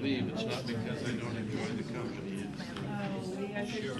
leave, it's not because I don't enjoy the company. It's sure.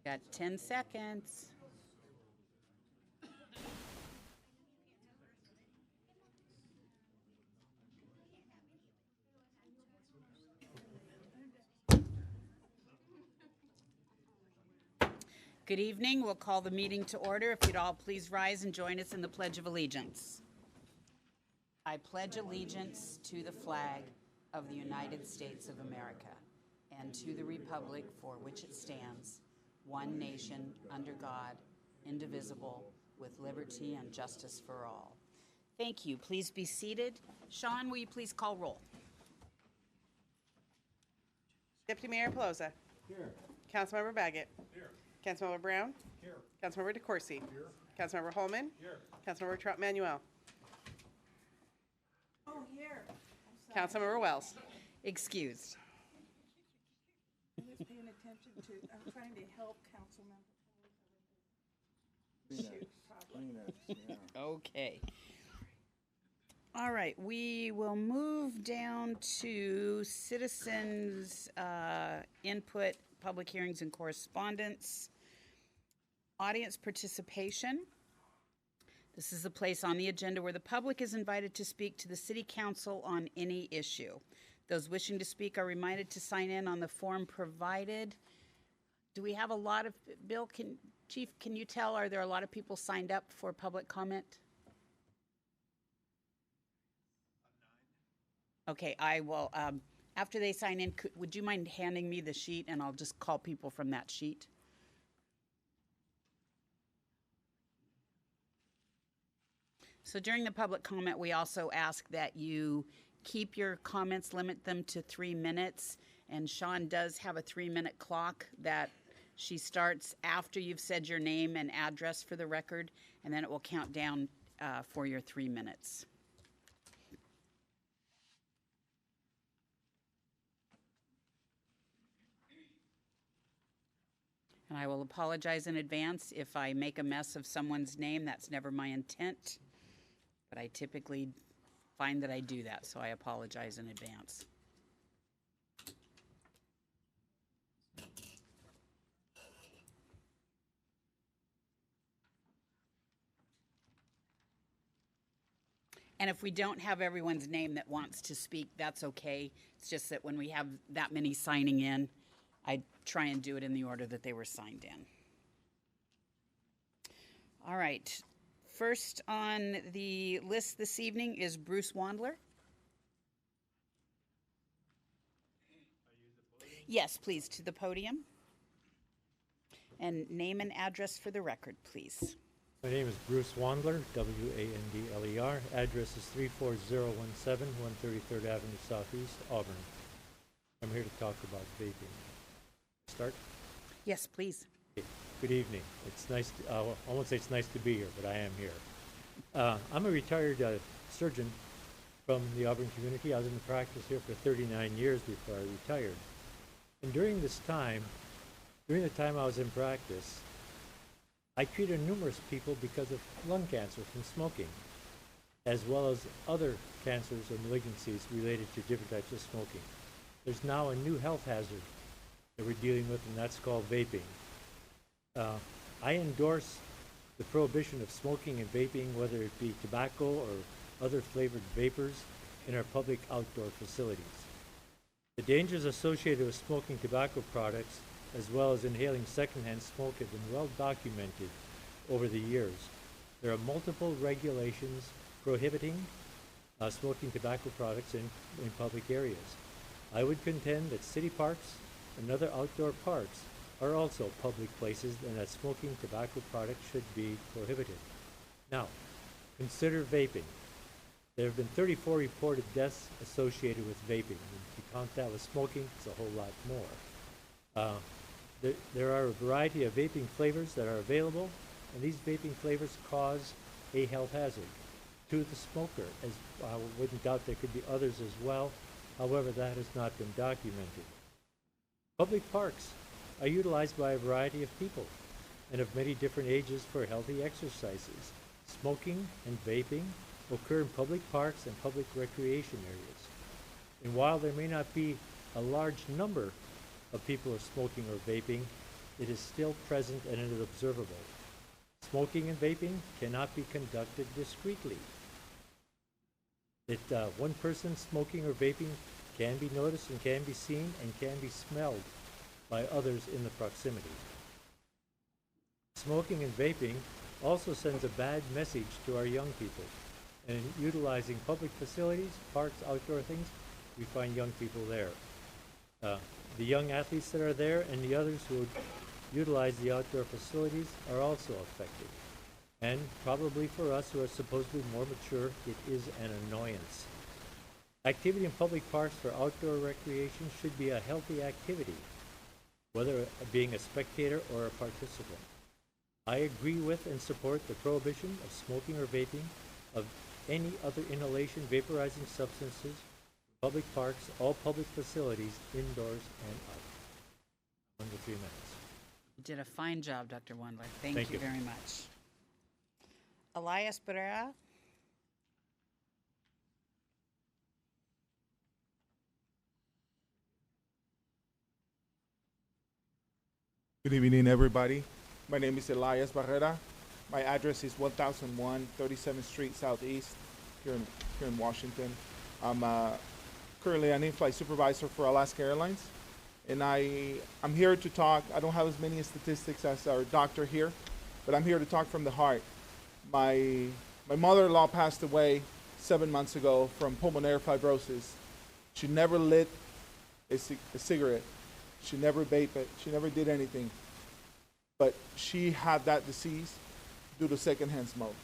Got 10 seconds. Good evening. We'll call the meeting to order. If you'd all please rise and join us in the Pledge of Allegiance. I pledge allegiance to the flag of the United States of America and to the republic for which it stands, one nation, under God, indivisible, with liberty and justice for all. Thank you. Please be seated. Sean, will you please call roll? Deputy Mayor Pelosa. Here. Councilmember Baggett. Here. Councilmember Brown. Here. Councilmember DeCoursey. Here. Councilmember Holman. Here. Councilmember Trout Manuel. Oh, here. Councilmember Wells. Excused. I was paying attention to, I'm trying to help Councilmember. Shoot, probably. Okay. All right, we will move down to citizens' input, public hearings and correspondence. Audience participation. This is a place on the agenda where the public is invited to speak to the City Council on any issue. Those wishing to speak are reminded to sign in on the form provided. Do we have a lot of, Bill, Chief, can you tell, are there a lot of people signed up for public comment? Okay, I will, after they sign in, would you mind handing me the sheet and I'll just call people from that sheet? So during the public comment, we also ask that you keep your comments, limit them to 3 minutes. And Sean does have a 3-minute clock that she starts after you've said your name and address for the record, and then it will count down for your 3 minutes. And I will apologize in advance if I make a mess of someone's name. That's never my intent, but I typically find that I do that, so I apologize in advance. And if we don't have everyone's name that wants to speak, that's okay. It's just that when we have that many signing in, I try and do it in the order that they were signed in. All right. First on the list this evening is Bruce Wandler. Yes, please, to the podium. And name and address for the record, please. My name is Bruce Wandler, W-A-N-D-L-E-R. Address is 34017 133rd Avenue Southeast, Auburn. I'm here to talk about vaping. Start? Yes, please. Good evening. It's nice, I won't say it's nice to be here, but I am here. I'm a retired surgeon from the Auburn community. I was in practice here for 39 years before I retired. And during the time I was in practice, I treated numerous people because of lung cancer from smoking, as well as other cancers or malignancies related to different types of smoking. There's now a new health hazard that we're dealing with, and that's called vaping. I endorse the prohibition of smoking and vaping, whether it be tobacco or other flavored vapors, in our public outdoor facilities. The dangers associated with smoking tobacco products, as well as inhaling secondhand smoke, have been well documented over the years. There are multiple regulations prohibiting smoking tobacco products in public areas. I would contend that city parks and other outdoor parks are also public places and that smoking tobacco products should be prohibited. Now, consider vaping. There have been 34 reported deaths associated with vaping. If you count that with smoking, it's a whole lot more. There are a variety of vaping flavors that are available, and these vaping flavors cause a health hazard to the smoker. As I wouldn't doubt there could be others as well. However, that has not been documented. Public parks are utilized by a variety of people and of many different ages for healthy exercises. Smoking and vaping occur in public parks and public recreation areas. And while there may not be a large number of people are smoking or vaping, it is still present and it is observable. Smoking and vaping cannot be conducted discreetly. One person smoking or vaping can be noticed and can be seen and can be smelled by others in the proximity. Smoking and vaping also sends a bad message to our young people. And in utilizing public facilities, parks, outdoor things, we find young people there. The young athletes that are there and the others who utilize the outdoor facilities are also affected. And probably for us who are supposedly more mature, it is an annoyance. Activity in public parks for outdoor recreation should be a healthy activity, whether being a spectator or a participant. I agree with and support the prohibition of smoking or vaping of any other inhalation vaporizing substances, public parks, all public facilities, indoors and out. Under 3 minutes. You did a fine job, Dr. Wandler. Thank Thank you you. very much. Elias Pereira. Good evening, everybody. My name is Elias Barrera. My address is 1001 37th Street Southeast here in Washington. I'm currently an in-flight supervisor for Alaska Airlines, and I'm here to talk. I don't have as many statistics as our doctor here, but I'm here to talk from the heart. My mother-in-law passed away 7 months ago from pulmonary fibrosis. She never lit a cigarette. She never vaped it. She never did anything. But she had that disease due to secondhand smoke.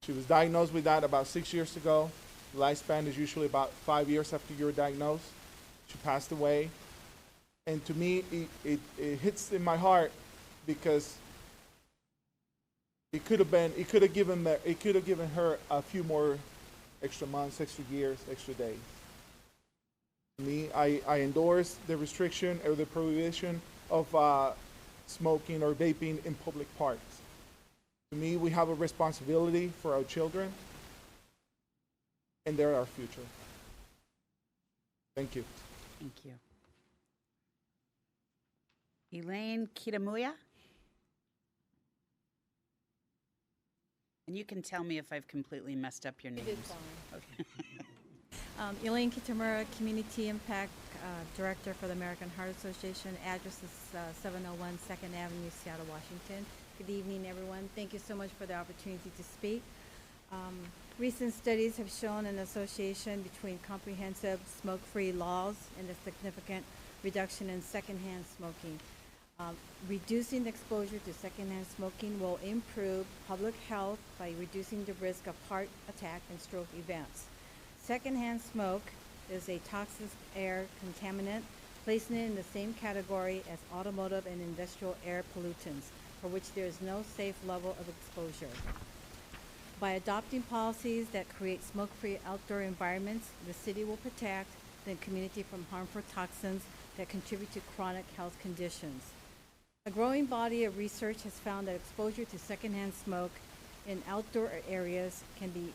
She was diagnosed with that about 6 years ago. The lifespan is usually about 5 years after you're diagnosed. She passed away. And to me, it hits in my heart because it could have given her a few more extra months, extra years, extra days. Me, I endorse the restriction or the prohibition of smoking or vaping in public parks. To me, we have a responsibility for our children, and they're our future. Thank you. Thank you. Elaine Kitamuya. And you can tell me if I've completely messed up your names. You did fine. Okay. Elaine Kitamura, Community Impact Director for the American Heart Association. Address is 701 2nd Avenue, Seattle, Washington. Good evening, everyone. Thank you so much for the opportunity to speak. Recent studies have shown an association between comprehensive smoke-free laws and a significant reduction in secondhand smoking. Reducing exposure to secondhand smoking will improve public health by reducing the risk of heart attack and stroke events. Secondhand smoke is a toxic air contaminant, placing it in the same category as automotive and industrial air pollutants, for which there is no safe level of exposure. By adopting policies that create smoke-free outdoor environments, the city will protect the community from harmful toxins that contribute to chronic health conditions. A growing body of research has found that exposure to secondhand smoke in outdoor areas can be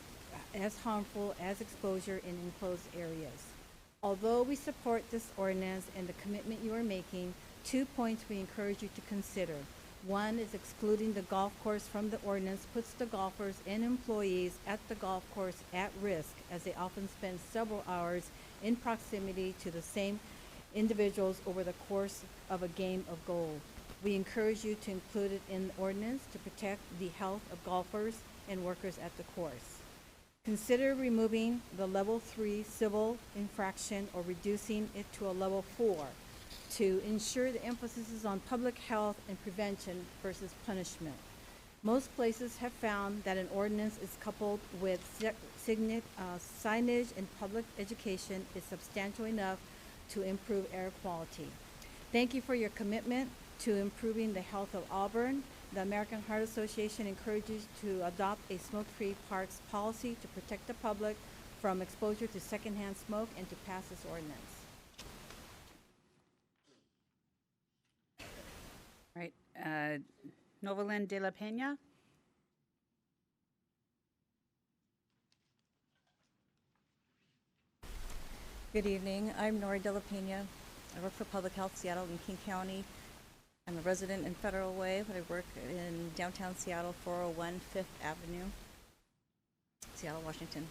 as harmful as exposure in enclosed areas. Although we support this ordinance and the commitment you are making, 2 points we encourage you to consider. One is excluding the golf course from the ordinance puts the golfers and employees at the golf course at risk, as they often spend several hours in proximity to the same individuals over the course of a game of golf. We encourage you to include it in the ordinance to protect the health of golfers and workers at the course. Consider removing the level 3 civil infraction or reducing it to a level 4 to ensure the emphasis is on public health and prevention versus punishment. Most places have found that an ordinance is coupled with signage and public education is substantial enough to improve air quality. Thank you for your commitment to improving the health of Auburn. The American Heart Association encourages to adopt a smoke-free parks policy to protect the public from exposure to secondhand smoke and to pass this ordinance. Right. Novelyn de la Peña? Good evening. I'm Nori De La Pena. I work for Public Health Seattle in King County. I'm a resident in Federal Way, but I work in downtown Seattle, 401 Fifth Avenue, Seattle, Washington.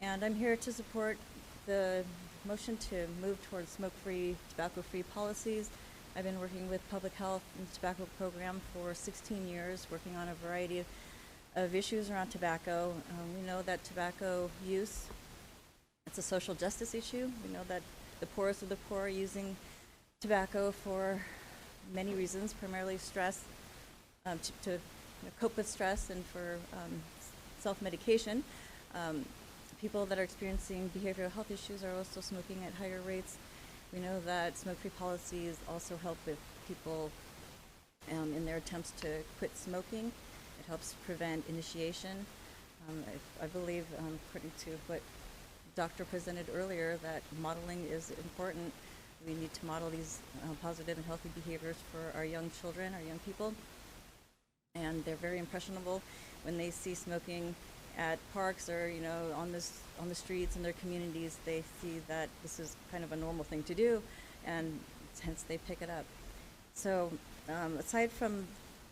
And I'm here to support the motion to move towards smoke-free, tobacco-free policies. I've been working with Public Health and Tobacco Program for 16 years, working on a variety of issues around tobacco. We know that tobacco use, it's a social justice issue. We know that the poorest of the poor are using tobacco for many reasons, primarily stress, to cope with stress and for self-medication. People that are experiencing behavioral health issues are also smoking at higher rates. We know that smoke-free policies also help with people in their attempts to quit smoking. It helps prevent initiation. I believe, according to what the doctor presented earlier, that modeling is important. We need to model these positive and healthy behaviors for our young children, our young people. And they're very impressionable when they see smoking at parks or, you know, on the streets in their communities. They see that this is kind of a normal thing to do, and hence they pick it up. So aside from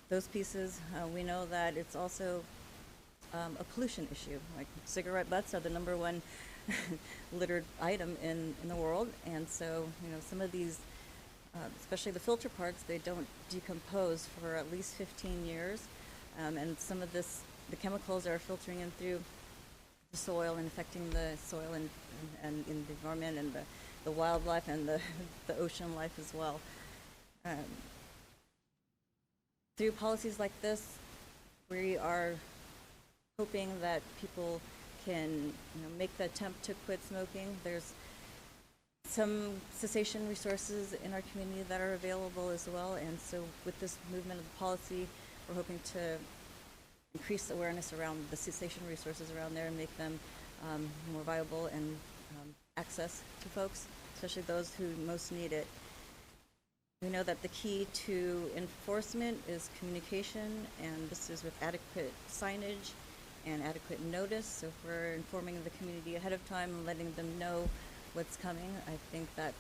those pieces, we know that it's also a pollution issue. Like cigarette butts are the #1 littered item in the world, and so, you know, some of these, especially the filter parks, they don't decompose for at least 15 years, and some of the chemicals are filtering in through the soil and affecting the soil and in the environment and the wildlife and the ocean life as well. Through policies like this, we are hoping that people can, you know, make the attempt to quit smoking. There's some cessation resources in our community that are available as well, and so with this movement of the policy, we're hoping to increase awareness around the cessation resources around there and make them more viable and access to folks, especially those who most need it. We know that the key to enforcement is communication, and this is with adequate signage and adequate notice. So if we're informing the community ahead of time and letting them know what's coming, I think that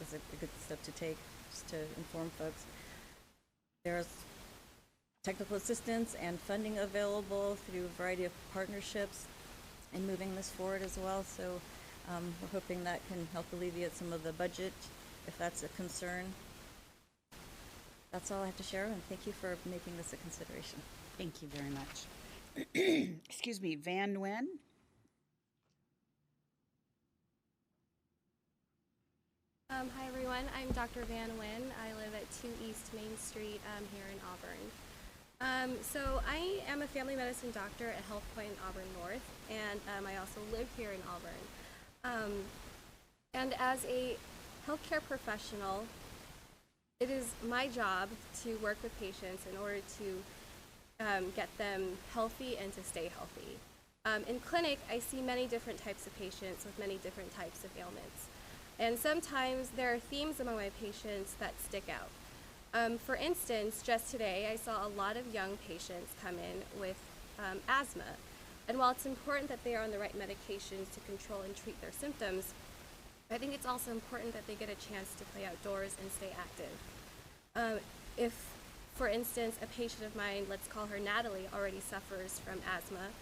is a good step to take, just to inform folks. There's technical assistance and funding available through a variety of partnerships in moving this forward as well. So we're hoping that can help alleviate some of the budget, if that's a concern. That's all I have to share, and thank you for making this a consideration. Thank you very much. Excuse me, Van Nguyen? Hi everyone, I'm Dr. Van Nguyen. I live at 2 East Main Street here in Auburn. So I am a family medicine doctor at Health Point in Auburn North, and I also live here in Auburn. And as a healthcare professional, it is my job to work with patients in order to get them healthy and to stay healthy. In clinic, I see many different types of patients with many different types of ailments. And sometimes there are themes among my patients that stick out. For instance, just today, I saw a lot of young patients come in with asthma. And while it's important that they are on the right medications to control and treat their symptoms, I think it's also important that they get a chance to play outdoors and stay active. If, for instance, a patient of mine, let's call her Natalie, already suffers from asthma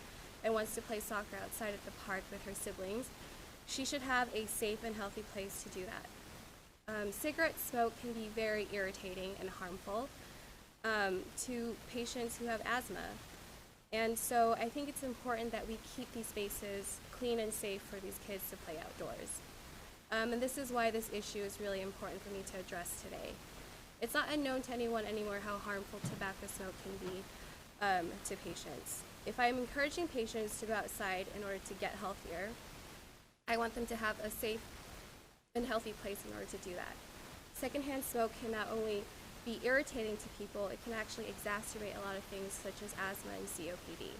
and wants to play soccer outside at the park with her siblings, she should have a safe and healthy place to do that. Cigarette smoke can be very irritating and harmful to patients who have asthma. And so I think it's important that we keep these spaces clean and safe for these kids to play outdoors. And this is why this issue is really important for me to address today. It's not unknown to anyone anymore how harmful tobacco smoke can be to patients. If I'm encouraging patients to go outside in order to get healthier, I want them to have a safe and healthy place in order to do that. Secondhand smoke can not only be irritating to people, it can actually exacerbate a lot of things such as asthma and COPD,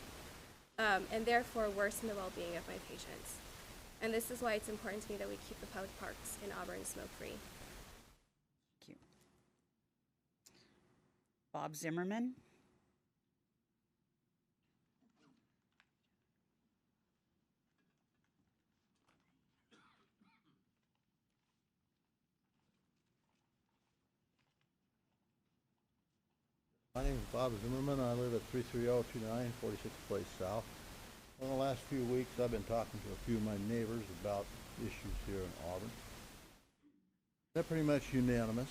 and therefore worsen the well-being of my patients. And this is why it's important to me that we keep the public parks in Auburn smoke-free. Thank you. Bob Zimmerman? My name is Bob Zimmerman. I live at 33029 46th Place South. In the last few weeks, I've been talking to a few of my neighbors about issues here in Auburn. They're pretty much unanimous.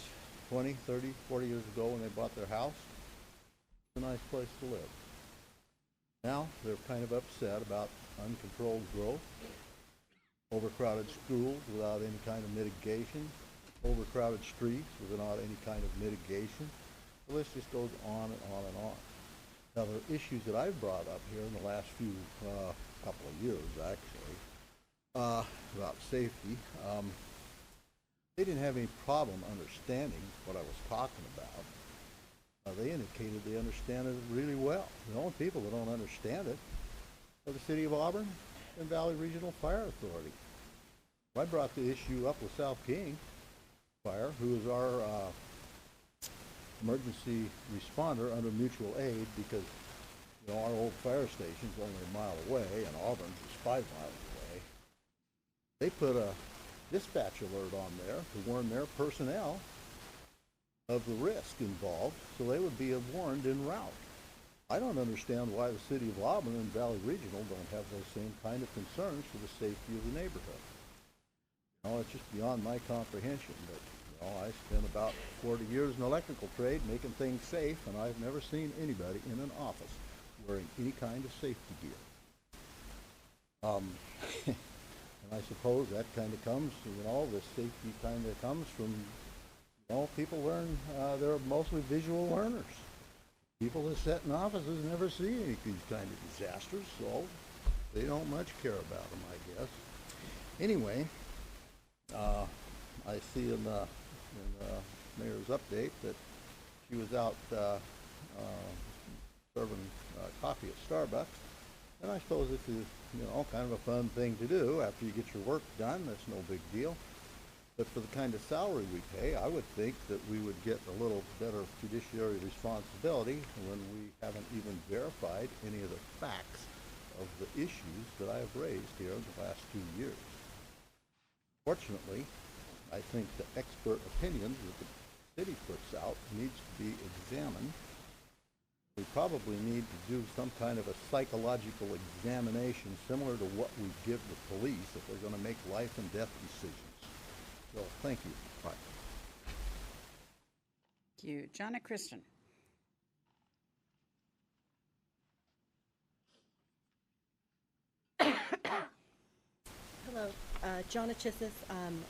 20, 30, 40 years ago when they bought their house, it's a nice place to live. Now, they're kind of upset about uncontrolled growth, overcrowded schools without any kind of mitigation, overcrowded streets without any kind of mitigation. The list just goes on and on and on. Now, the issues that I've brought up here in the last few couple of years, actually, about safety, they didn't have any problem understanding what I was talking about. They indicated they understand it really well. The only people that don't understand it are the City of Auburn and Valley Regional Fire Authority. I brought the issue up with South King Fire, who is our emergency responder under mutual aid, because our old fire station's only a mile away and Auburn's is 5 miles away. They put a dispatch alert on there to warn their personnel of the risk involved, so they would be warned en route. I don't understand why the City of Auburn and Valley Regional don't have those same kind of concerns for the safety of the neighborhood. It's just beyond my comprehension, but I spent about 40 years in the electrical trade making things safe, and I've never seen anybody in an office wearing any kind of safety gear. And I suppose that kind of comes, this safety kind of comes from, people learn, they're mostly visual learners. People that sit in offices never see any of these kind of disasters, so they don't much care about them, I guess. Anyway, I see in the mayor's update that she was out serving coffee at Starbucks, and I suppose this is kind of a fun thing to do after you get your work done. That's no big deal. But for the kind of salary we pay, I would think that we would get a little better judiciary responsibility when we haven't even verified any of the facts of the issues that I have raised here in the last 2 years. Fortunately, I think the expert opinions that the city puts out needs to be examined We probably need to do some kind of a psychological examination similar to what we give the police if they're going to make life and death decisions. So, thank you. Bye. Thank you. Jonna Christian. Hello, Jonna Chissis,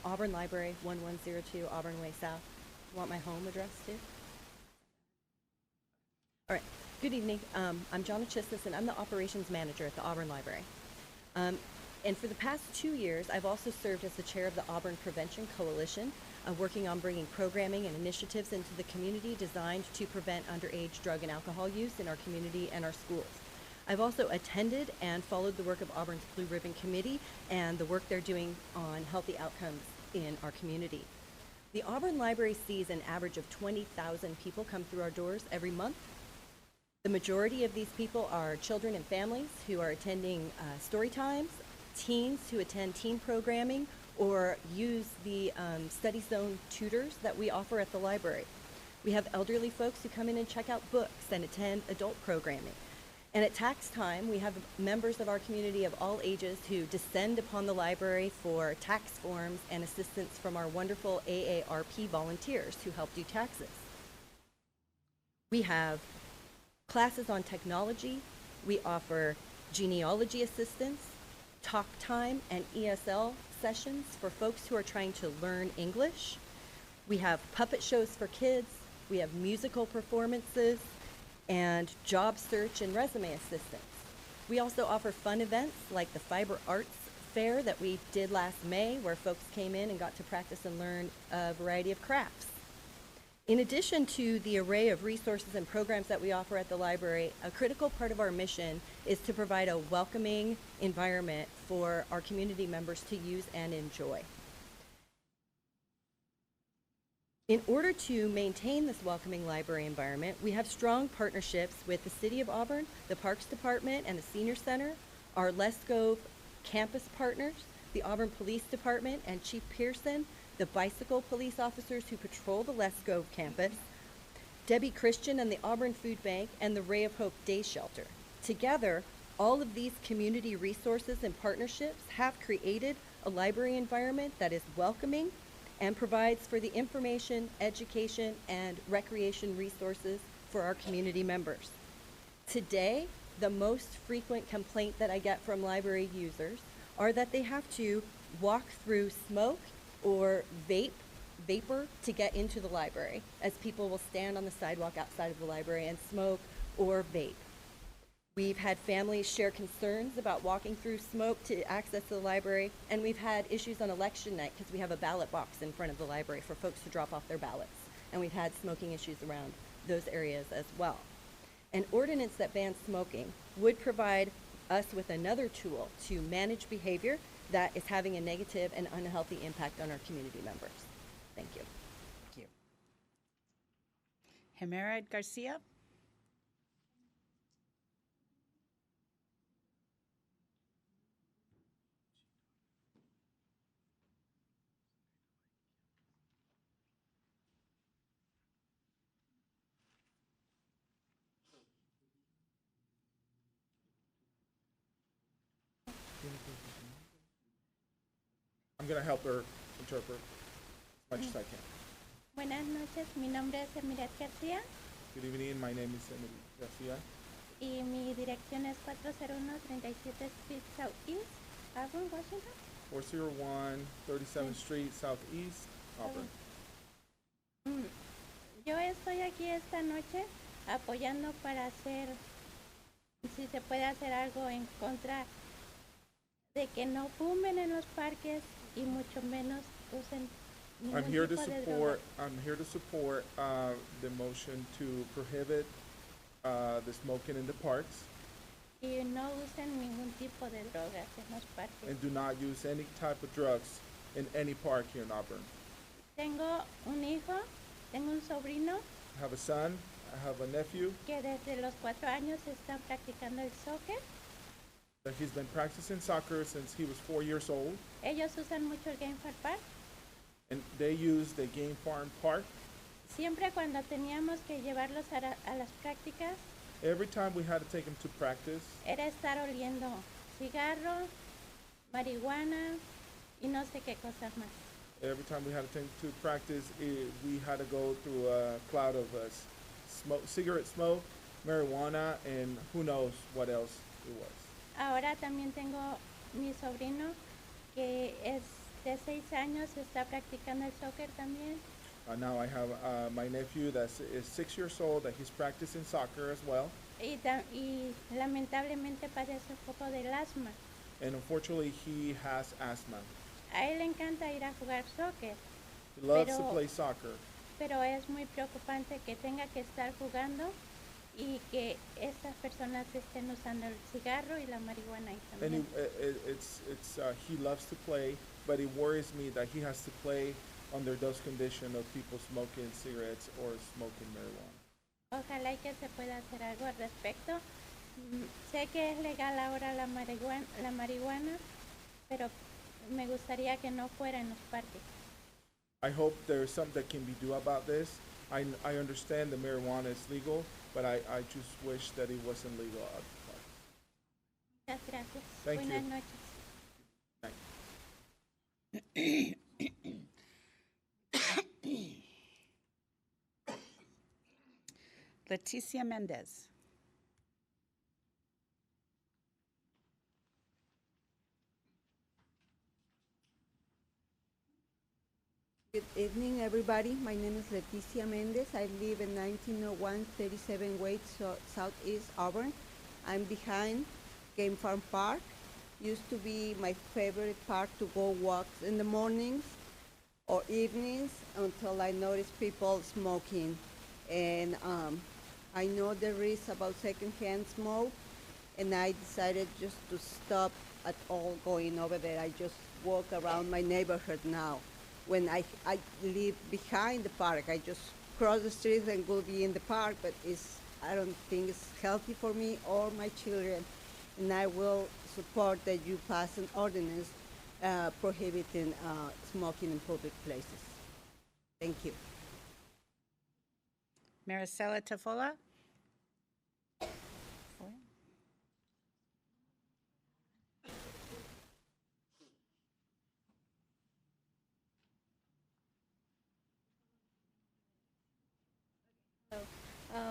Auburn Library, 1102 Auburn Way South. Want my home address too? All right, good evening. I'm Jonna Chissis and I'm the operations manager at the Auburn Library. And for the past 2 years, I've also served as the chair of the Auburn Prevention Coalition, working on bringing programming and initiatives into the community designed to prevent underage drug and alcohol use in our community and our schools. I've also attended and followed the work of Auburn's Blue Ribbon Committee and the work they're doing on healthy outcomes in our community. The Auburn Library sees an average of 20,000 people come through our doors every month. The majority of these people are children and families who are attending story times, teens who attend teen programming, or use the study zone tutors that we offer at the library. We have elderly folks who come in and check out books and attend adult programming. And at tax time, we have members of our community of all ages who descend upon the library for tax forms and assistance from our wonderful AARP volunteers who help do taxes. We have classes on technology. We offer genealogy assistance, talk time, and ESL sessions for folks who are trying to learn English. We have puppet shows for kids. We have musical performances and job search and resume assistance. We also offer fun events like the Fiber Arts Fair that we did last May, where folks came in and got to practice and learn a variety of crafts. In addition to the array of resources and programs that we offer at the library, a critical part of our mission is to provide a welcoming environment for our community members to use and enjoy. In order to maintain this welcoming library environment, we have strong partnerships with the City of Auburn, the Parks Department, and the Senior Center, our Lescove campus partners, the Auburn Police Department, and Chief Pearson, the bicycle police officers who patrol the Lescove campus, Debbie Christian and the Auburn Food Bank, and the Ray of Hope Day Shelter. Together, all of these community resources and partnerships have created a library environment that is welcoming and provides for the information, education, and recreation resources for our community members. Today, the most frequent complaint that I get from library users are that they have to walk through smoke or vapor to get into the library, as people will stand on the sidewalk outside of the library and smoke or vape. We've had families share concerns about walking through smoke to access the library, and we've had issues on election night because we have a ballot box in front of the library for folks to drop off their ballots, and we've had smoking issues around those areas as well. An ordinance that bans smoking would provide us with another tool to manage behavior that is having a negative and unhealthy impact on our community members. Thank you. Thank you. Jimerad Garcia. I'm going to help her interpret as much as I can. Buenas noches, mi nombre es Emirat García Good evening, my name is Emily Garcia, y mi dirección es 401 37th Street Southeast, Auburn, Washington. 401 37th Street Southeast, Auburn. Yo estoy aquí esta noche apoyando para hacer, si se puede hacer algo en contra de que no fumen en los parques y mucho menos usen ningún I'm here to tipo de droga. support the motion to prohibit the smoking in the parks Y no usen ningún tipo de drogas en los parques. and do not use any type of drugs in any park here in Auburn. Tengo un hijo, tengo un sobrino I have a son, I have a nephew que desde los 4 años está practicando el soccer. that he's been practicing soccer since he was 4 years old, Ellos usan mucho el Game Farm Park. and they use the Game Farm Park. Siempre cuando teníamos que llevarlos a las prácticas, Every time we had to take him to practice, era estar oliendo cigarro, marihuana y no sé qué cosas más. every time we had to take him to practice, we had to go through a cloud of smoke, cigarette smoke, marijuana, and who knows what else it was. Ahora también tengo mi sobrino que es de 6 años, está practicando el soccer también. Now I have my nephew that is 6 years old, that he's practicing soccer as well. Y lamentablemente padece un poco del asma. And unfortunately, he has asthma. A él le encanta ir a jugar soccer, He loves to play soccer. pero es muy preocupante que tenga que estar jugando y que estas personas estén usando el cigarro y la marihuana ahí And también. he loves to play, but it worries me that he has to play under those conditions of people smoking cigarettes or smoking marijuana. Ojalá y que se pueda hacer algo al respecto. Sé que es legal ahora la marihuana, pero me gustaría que no fuera en los parques. I hope there's something that can be done about this. I understand the marijuana is legal, but I just wish that it wasn't legal at the park. Muchas gracias. Thank Buenas you. noches. Leticia Mendez. Good evening, everybody. My name is Leticia Mendez. I live in 1901 37 Wade, Southeast Auburn. I'm behind Game Farm Park. Used to be my favorite park to go walks in the mornings or evenings until I noticed people smoking. And I know there is about secondhand smoke, and I decided just to stop at all going over there. I just walk around my neighborhood now. When I live behind the park, I just cross the street and go be in the park, but I don't think it's healthy for me or my children. And I will support that you pass an ordinance prohibiting smoking in public places. Thank you. Maricela Tafola.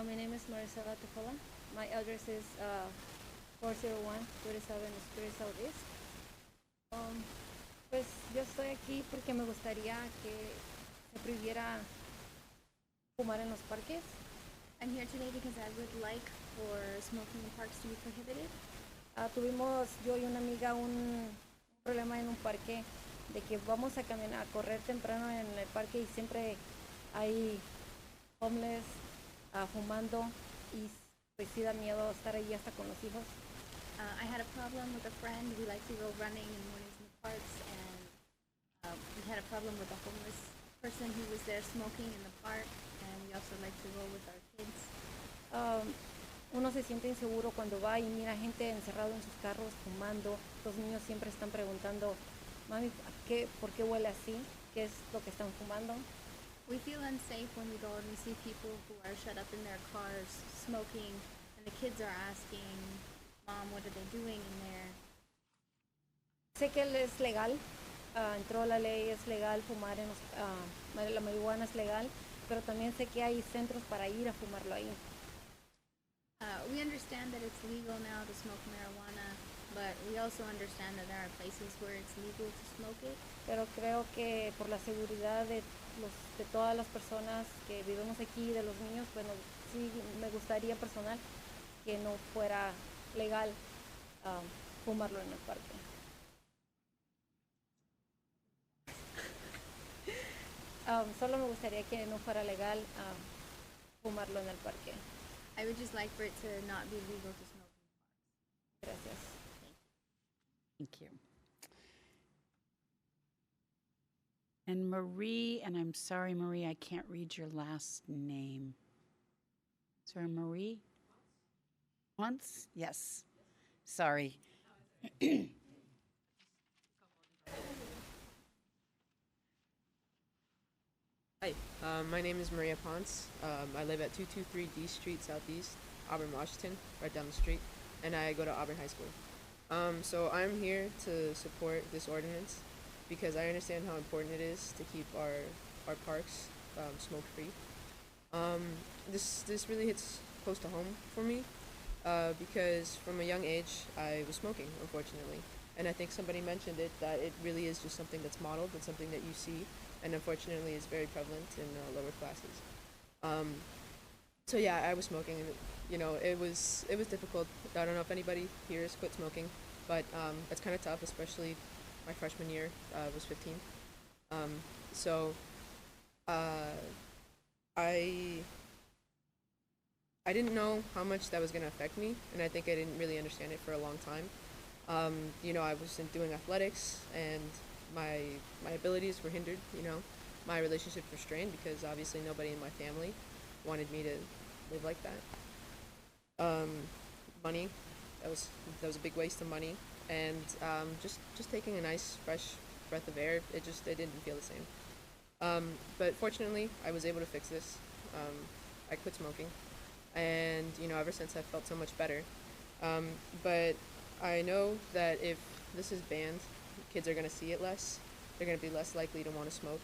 My name is Maricela Tafola. My address is 401 37 Street Southeast. Pues yo estoy aquí porque me gustaría que se prohibiera fumar en los parques. I'm here today because I would like for smoking in parks to be prohibited. Tuvimos yo y una amiga un problema en un parque de que vamos a caminar, a correr temprano en el parque y siempre hay homeless fumando y pues sí da miedo estar ahí hasta con los hijos. I had a problem with a friend. We like to go running in the mornings in the parks, and we had a problem with a homeless person who was there smoking in the park, and we also like to go with our kids. Uno se siente inseguro cuando va y mira gente encerrado en sus carros fumando. Los niños siempre están preguntando, mami, ¿por qué huele así? ¿Qué es lo que están fumando? We feel unsafe when we go and we see people who are shut up in their cars smoking, and the kids are asking, Mom, what are they doing in there? Sé que es legal, entró la ley, es legal fumar en la marihuana es legal, pero también sé que hay centros para ir a fumarlo ahí. We understand that it's legal now to smoke marijuana, but we also understand that there are places where it's legal to smoke it. Pero creo que por la seguridad de todas las personas que vivimos aquí, de los niños, bueno, sí me gustaría personal que no fuera legal fumarlo en el parque. Solo me gustaría que no fuera legal fumarlo en el parque. I would just like for it to not be legal to smoke in parks. Gracias. Thank you. And Marie, and I'm sorry, Marie, I can't read your last name. Sorry, Marie? Once? Yes. Sorry. Hi, my name is Maria Ponce. I live at 223 D Street Southeast, Auburn, Washington, right down the street, and I go to Auburn High School. So I'm here to support this ordinance because I understand how important it is to keep our parks smoke-free. This really hits close to home for me because from a young age I was smoking, unfortunately. And I think somebody mentioned it, that it really is just something that's modeled and something that you see, and unfortunately is very prevalent in lower classes. So yeah, I was smoking, and it was difficult. I don't know if anybody here has quit smoking, but it's kind of tough, especially my freshman year. I was 15. So I didn't know how much that was going to affect me, and I think I didn't really understand it for a long time. I wasn't doing athletics, and my abilities were hindered. My relationships were strained because obviously nobody in my family wanted me to live like that. Money, that was a big waste of money, and just taking a nice fresh breath of air, it didn't feel the same. But fortunately, I was able to fix this. I quit smoking, and ever since I've felt so much better. But I know that if this is banned, kids are going to see it less. They're going to be less likely to want to smoke.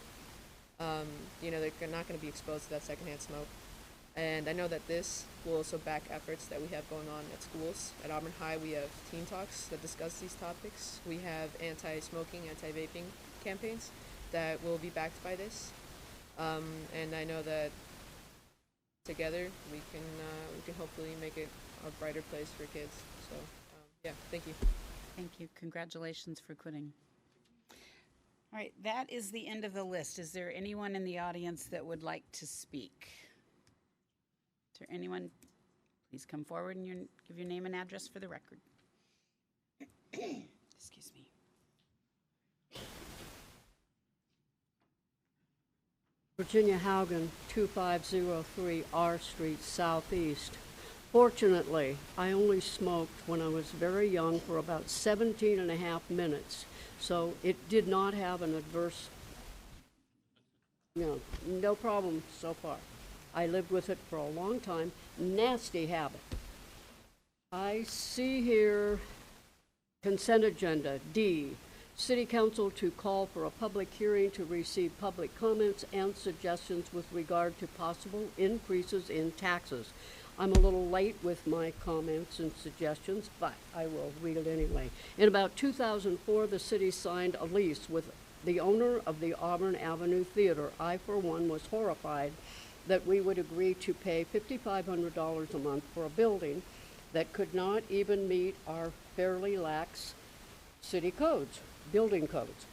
They're not going to be exposed to that secondhand smoke. And I know that this will also back efforts that we have going on at schools. At Auburn High, we have teen talks that discuss these topics. We have anti-smoking, anti-vaping campaigns that will be backed by this. And I know that together we can hopefully make it a brighter place for kids. So. Yeah, thank you. Thank you. Congratulations for quitting. All right, that is the end of the list. Is there anyone in the audience that would like to speak? Is there anyone? Please come forward and give your name and address for the record. Excuse me. Virginia Haugen, 2503 R Street, Southeast. Fortunately, I only smoked when I was very young for about 17 and a half minutes, so it did not have an adverse, no problem so far. I lived with it for a long time. Nasty habit. I see here consent agenda, D, City Council to call for a public hearing to receive public comments and suggestions with regard to possible increases in taxes. I'm a little late with my comments and suggestions, but I will read it anyway. In about 2004, the city signed a lease with the owner of the Auburn Avenue Theater. I, for one, was horrified that we would agree to pay $5,500 a month for a building that could not even meet our fairly lax city codes, building codes.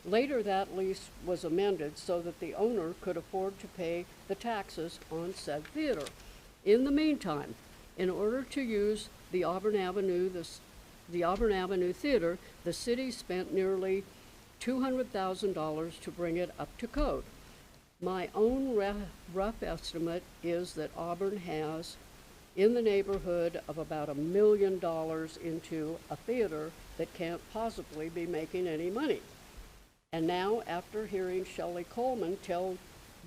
Later, that lease was amended so that the owner could afford to pay the taxes on said theater. In the meantime, in order to use the Auburn Avenue Theater, the city spent nearly $200,000 to bring it up to code. My own rough estimate is that Auburn has in the neighborhood of about $1 million into a theater that can't possibly be making any money. And now, after hearing Shelley Coleman tell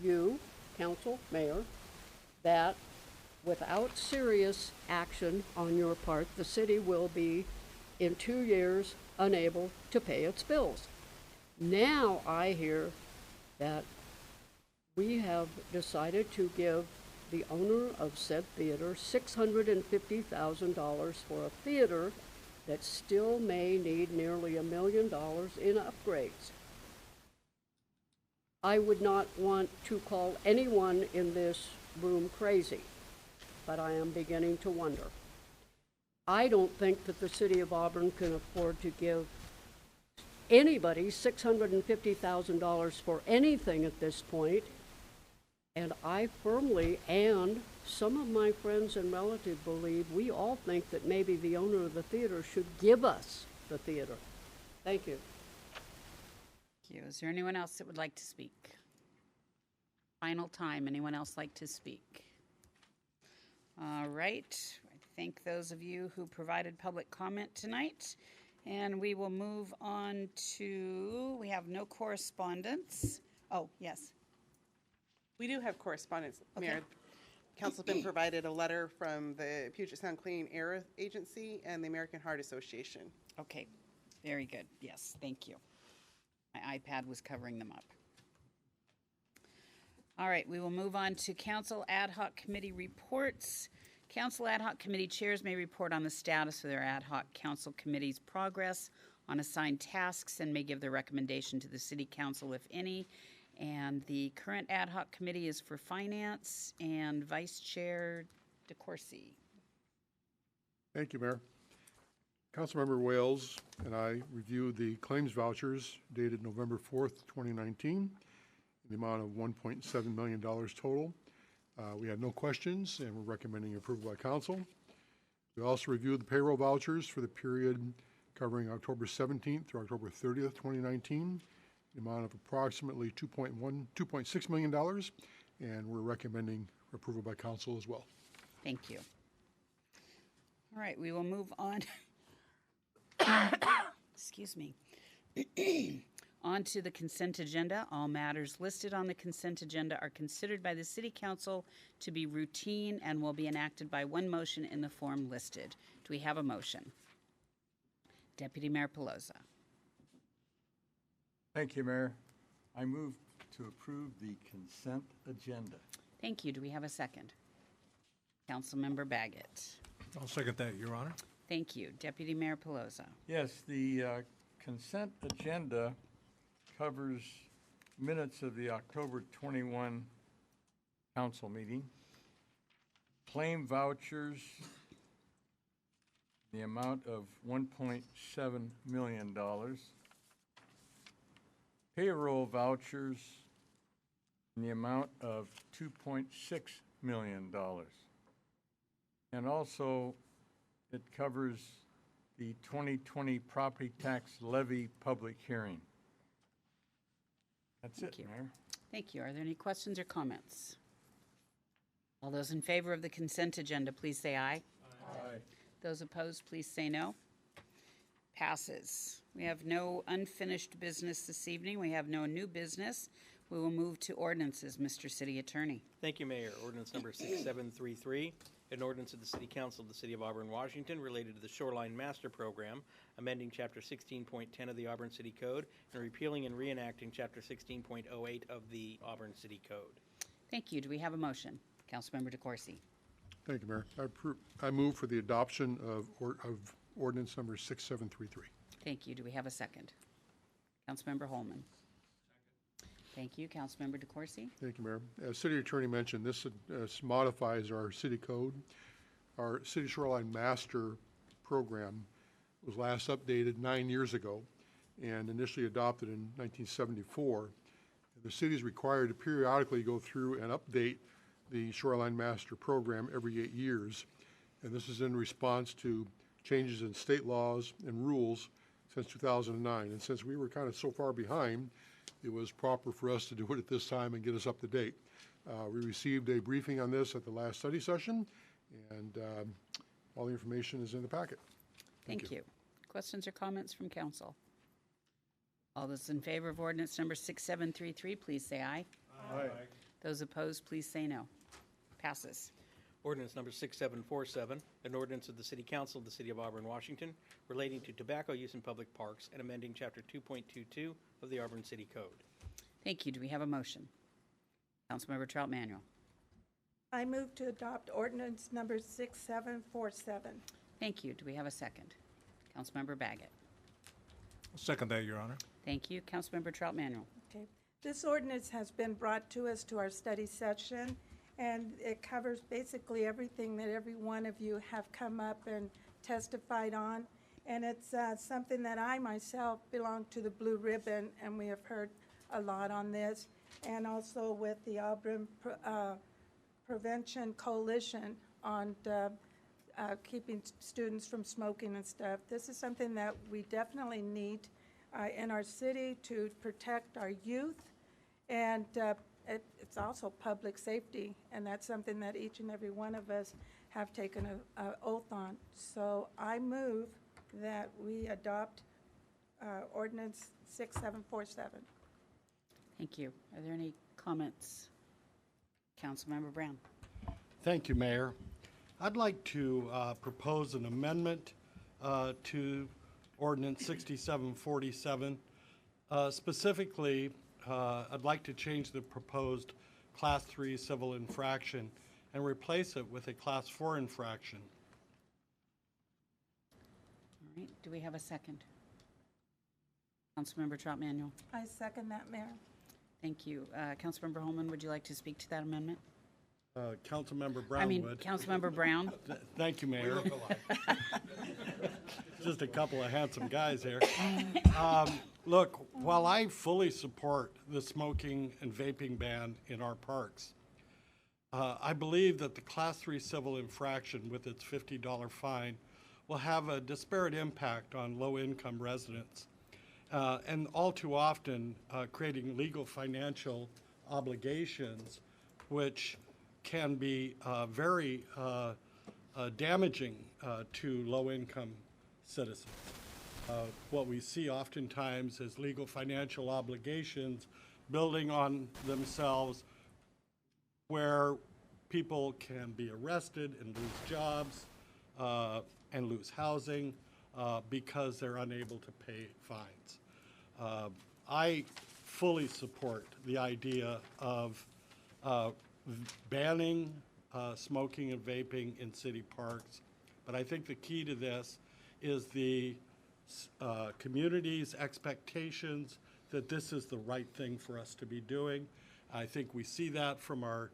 you, council, mayor, that without serious action on your part, the city will be, in 2 years, unable to pay its bills. Now I hear that we have decided to give the owner of said theater $650,000 for a theater that still may need nearly $1 million in upgrades. I would not want to call anyone in this room crazy, but I am beginning to wonder. I don't think that the city of Auburn can afford to give anybody $650,000 for anything at this point, and I firmly, and some of my friends and relatives believe, we all think that maybe the owner of the theater should give us the theater. Thank you. Thank you. Is there anyone else that would like to speak? Final time. Anyone else like to speak? All right. I thank those of you who provided public comment tonight. And we will move on to, we have no correspondence. Oh, yes. We do have correspondence, Okay. Mayor. Council's been provided a letter from the Puget Sound Clean Air Agency and the American Heart Association. Okay, very good. Yes, thank you. My iPad was covering them up. All right, we will move on to council ad hoc committee reports. Council ad hoc committee chairs may report on the status of their ad hoc council committee's progress on assigned tasks and may give their recommendation to the city council, if any. And the current ad hoc committee is for finance and Vice Chair DeCoursey. Thank you, Mayor. Councilmember Wales and I reviewed the claims vouchers dated November 4th, 2019, in the amount of $1.7 million total. We had no questions and we're recommending approval by council. We also reviewed the payroll vouchers for the period covering October 17th through October 30th, 2019, the amount of approximately $2.6 million, and we're recommending approval by council as well. Thank you. All right, we will move on. Excuse me. On to the consent agenda. All matters listed on the consent agenda are considered by the City Council to be routine and will be enacted by one motion in the form listed. Do we have a motion? Deputy Mayor Pelosa. Thank you, Mayor. I move to approve the consent agenda. Thank you. Do we have a second? Councilmember Baggett. I'll second that, Your Honor. Thank you. Deputy Mayor Pelosa. Yes, the consent agenda covers minutes of the October 21 council meeting, claim vouchers, the amount of $1.7 million, payroll vouchers in the amount of $2.6 million. And also, it covers the 2020 property tax levy public hearing. That's it, Mayor. Thank you. Are there any questions or comments? All those in favor of the consent agenda, please say aye. Aye. Those opposed, please say no. Passes. We have no unfinished business this evening. We have no new business. We will move to ordinances. Mr. City Attorney. Thank you, Mayor. Ordinance number 6733, an ordinance of the City Council of the City of Auburn, Washington, related to the Shoreline Master Program, amending Chapter 16.10 of the Auburn City Code, and repealing and reenacting Chapter 16.08 of the Auburn City Code. Thank you. Do we have a motion? Councilmember DeCoursey. Thank you, Mayor. I move for the adoption of ordinance number 6733. Thank you. Do we have a second? Councilmember Holman. Thank you. Councilmember DeCoursey. Thank you, Mayor. As City Attorney mentioned, this modifies our city code. Our City Shoreline Master Program was last updated 9 years ago and initially adopted in 1974. The city is required to periodically go through and update the Shoreline Master Program every 8 years. And this is in response to changes in state laws and rules since 2009. And since we were kind of so far behind, it was proper for us to do it at this time and get us up to date. We received a briefing on this at the last study session, and all the information is in the packet. Thank you. Questions or comments from council? All those in favor of ordinance number 6733, please say aye. Aye. Those opposed, please say no. Passes. Ordinance number 6747, an ordinance of the City Council of the City of Auburn, Washington, relating to tobacco use in public parks and amending Chapter 2.22 of the Auburn City Code. Thank you. Do we have a motion? Councilmember Trout Manuel. I move to adopt ordinance number 6747. Thank you. Do we have a second? Councilmember Baggett. I'll second that, Your Honor. Thank you. Councilmember Trout Manuel. Okay. This ordinance has been brought to us to our study session, and it covers basically everything that every one of you have come up and testified on. And it's something that I myself belong to the Blue Ribbon, and we have heard a lot on this, and also with the Auburn Prevention Coalition on keeping students from smoking and stuff. This is something that we definitely need in our city to protect our youth, and it's also public safety, and that's something that each and every one of us have taken an oath on. So I move that we adopt ordinance 6747. Thank you. Are there any comments? Councilmember Brown. Thank you, Mayor. I'd like to propose an amendment to Ordinance 6747. Specifically, I'd like to change the proposed Class 3 civil infraction and replace it with a Class 4 infraction. All right, do we have a second? Councilmember Trot Manuel. I second that, Mayor. Thank you. Councilmember Holman, would you like to speak to that amendment? Councilmember Brown I mean, would. Councilmember Brown. Thank you, Mayor. Just a couple of handsome guys here. Look, while I fully support the smoking and vaping ban in our parks, I believe that the Class 3 civil infraction with its $50 fine will have a disparate impact on low-income residents, and all too often creating legal financial obligations, which can be very damaging to low-income citizens. What we see oftentimes is legal financial obligations building on themselves, where people can be arrested and lose jobs and lose housing because they're unable to pay fines. I fully support the idea of banning smoking and vaping in city parks, but I think the key to this is the community's expectations that this is the right thing for us to be doing. I think we see that from our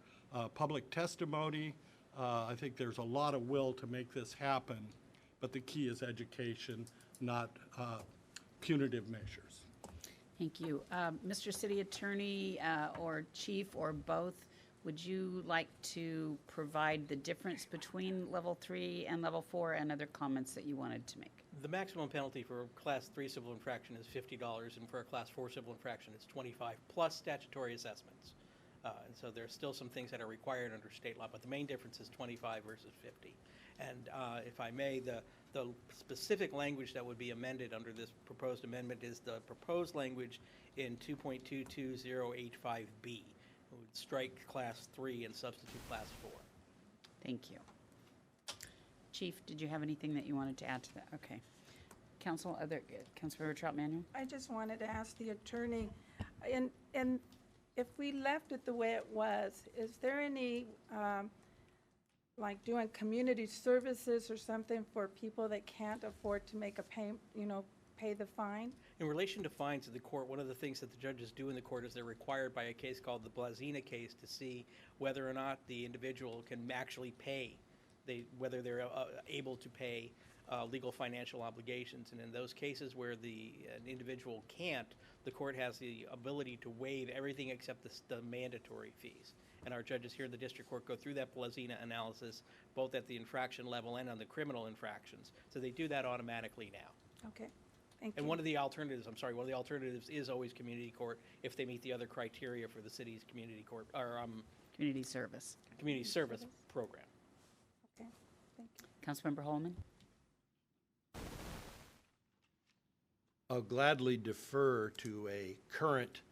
public testimony. I think there's a lot of will to make this happen, but the key is education, not punitive measures. Thank you. Mr. City Attorney or Chief or both, would you like to provide the difference between level 3 and level 4 and other comments that you wanted to make? The maximum penalty for a Class 3 civil infraction is $50, and for a Class 4 civil infraction, it's $25 plus statutory assessments. And so there's still some things that are required under state law, but the main difference is 25 versus 50. And if I may, the specific language that would be amended under this proposed amendment is the proposed language in 2.22085B. It would strike Class 3 and substitute Class 4. Thank you. Chief, did you have anything that you wanted to add to that? Okay. Councilmember Trout Manuel? I just wanted to ask the attorney, and if we left it the way it was, is there any, like doing community services or something for people that can't afford to make a pay the fine? In relation to fines in the court, one of the things that the judges do in the court is they're required by a case called the Blazina case to see whether or not the individual can actually pay, whether they're able to pay legal financial obligations. And in those cases where an individual can't, the court has the ability to waive everything except the mandatory fees. And our judges here in the district court go through that Blazina analysis, both at the infraction level and on the criminal infractions. So they do that automatically now. Okay. Thank And you. one of the alternatives is always community court if they meet the other criteria for the city's community court, or Community service. community service program. Okay, thank you. Councilmember Holman? I'll gladly defer to a current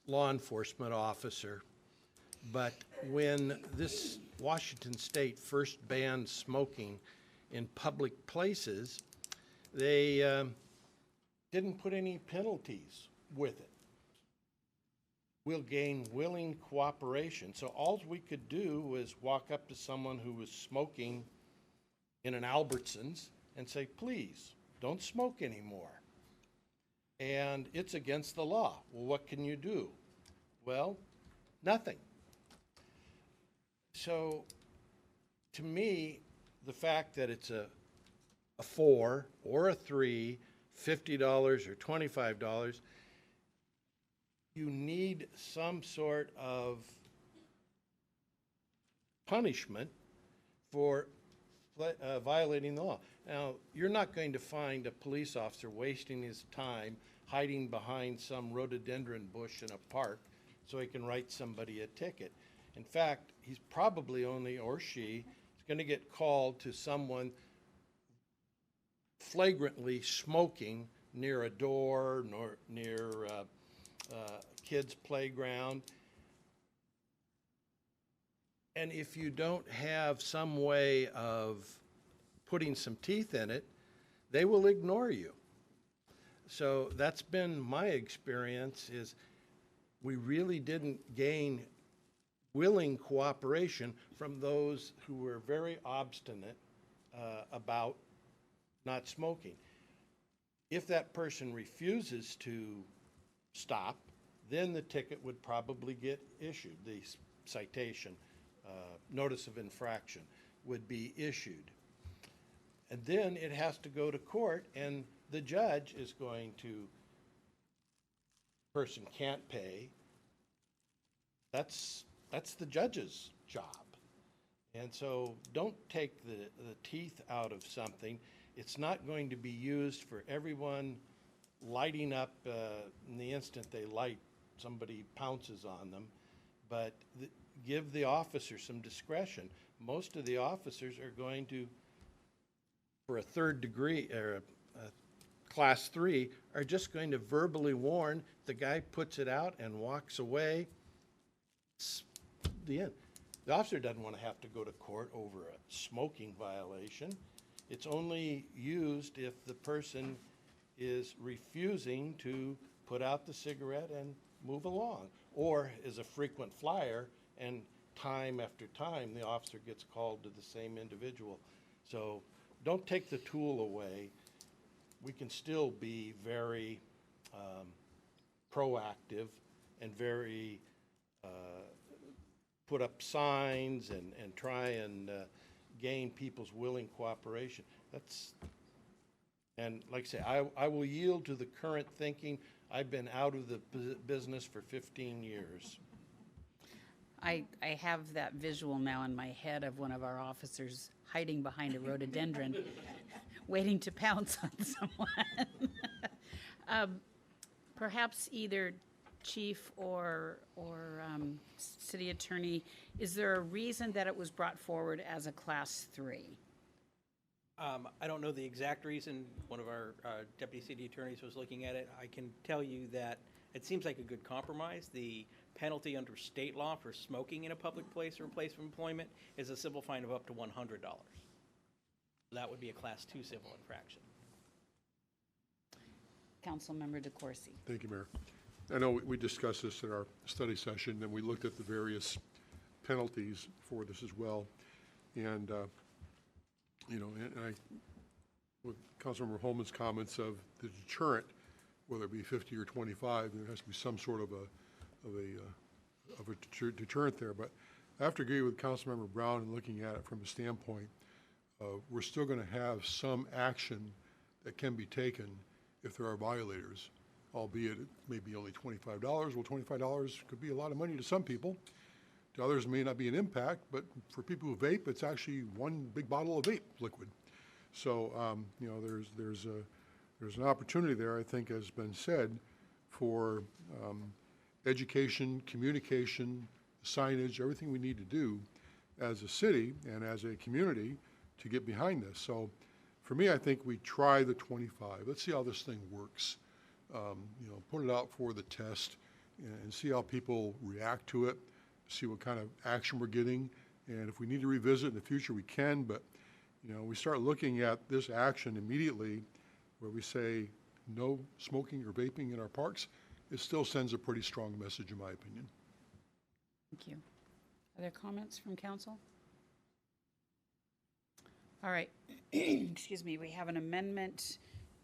law enforcement officer, but when this Washington State first banned smoking in public places, they didn't put any penalties with it. We'll gain willing cooperation. So all we could do was walk up to someone who was smoking in an Albertsons and say, please, don't smoke anymore. And it's against the law. Well, what can you do? Well, nothing. So to me, the fact that it's a 4 or a 3, $50 or $25, you need some sort of punishment for violating the law. Now, you're not going to find a police officer wasting his time hiding behind some rhododendron bush in a park so he can write somebody a ticket. In fact, he's probably only, or she, is going to get called to someone flagrantly smoking near a door, nor near a kid's playground. And if you don't have some way of putting some teeth in it, they will ignore you. So that's been my experience, is we really didn't gain willing cooperation from those who were very obstinate about not smoking. If that person refuses to stop, then the ticket would probably get issued. The citation, notice of infraction would be issued. And then it has to go to court, and the judge is going to, person can't pay. That's the judge's job. And so don't take the teeth out of something. It's not going to be used for everyone lighting up in the instant they light, somebody pounces on them. But give the officer some discretion. Most of the officers are going to, for a third degree or a class 3, are just going to verbally warn. The guy puts it out and walks away. It's the end. The officer doesn't want to have to go to court over a smoking violation. It's only used if the person is refusing to put out the cigarette and move along, or is a frequent flyer, and time after time the officer gets called to the same individual. So don't take the tool away. We can still be very proactive and very put up signs and try and gain people's willing cooperation. And like I say, I will yield to the current thinking. I've been out of the business for 15 years. I have that visual now in my head of one of our officers hiding behind a rhododendron, waiting to pounce on someone. Perhaps either Chief or City Attorney, is there a reason that it was brought forward as a Class 3? I don't know the exact reason. One of our deputy city attorneys was looking at it. I can tell you that it seems like a good compromise. The penalty under state law for smoking in a public place or place of employment is a civil fine of up to $100. That would be a Class 2 civil infraction. Councilmember DeCoursey. Thank you, Mayor. I know we discussed this in our study session, and we looked at the various penalties for this as well. And, and with Councilmember Holman's comments of the deterrent, whether it be 50 or 25, there has to be some sort of a deterrent there. But I have to agree with Councilmember Brown in looking at it from a standpoint of we're still going to have some action that can be taken if there are violators, albeit it may be only $25. Well, $25 could be a lot of money to some people. To others, it may not be an impact, but for people who vape, it's actually one big bottle of vape liquid. So, there's an opportunity there, I think, has been said, for education, communication, signage, everything we need to do as a city and as a community to get behind this. So, for me, I think we try the 25. Let's see how this thing works. Put it out for the test and see how people react to it, see what kind of action we're getting. And if we need to revisit in the future, we can. But, we start looking at this action immediately where we say no smoking or vaping in our parks, it still sends a pretty strong message, in my opinion. Thank you. Other comments from council? All right. Excuse me. We have an amendment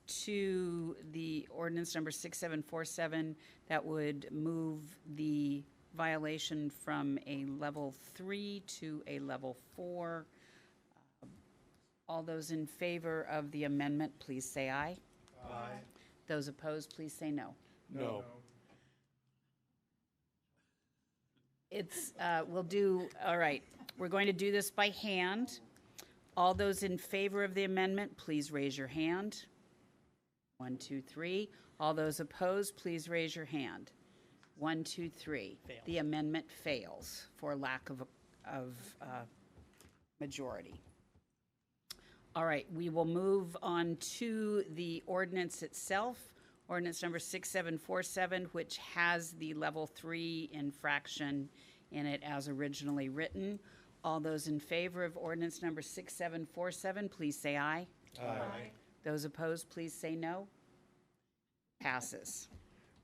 to the ordinance number 6747 that would move the violation from a level 3 to a level 4. All those in favor of the amendment, please say aye. Aye. Those opposed, please say no. No. It's, all right, we're going to do this by hand. All those in favor of the amendment, please raise your hand. 1, 2, 3. All those opposed, please raise your hand. 1, 2, 3. Fails. The amendment fails for lack of majority. All right, we will move on to the ordinance itself, ordinance number 6747, which has the level 3 infraction in it as originally written. All those in favor of ordinance number 6747, please say aye. Aye. Those opposed, please say no. Passes.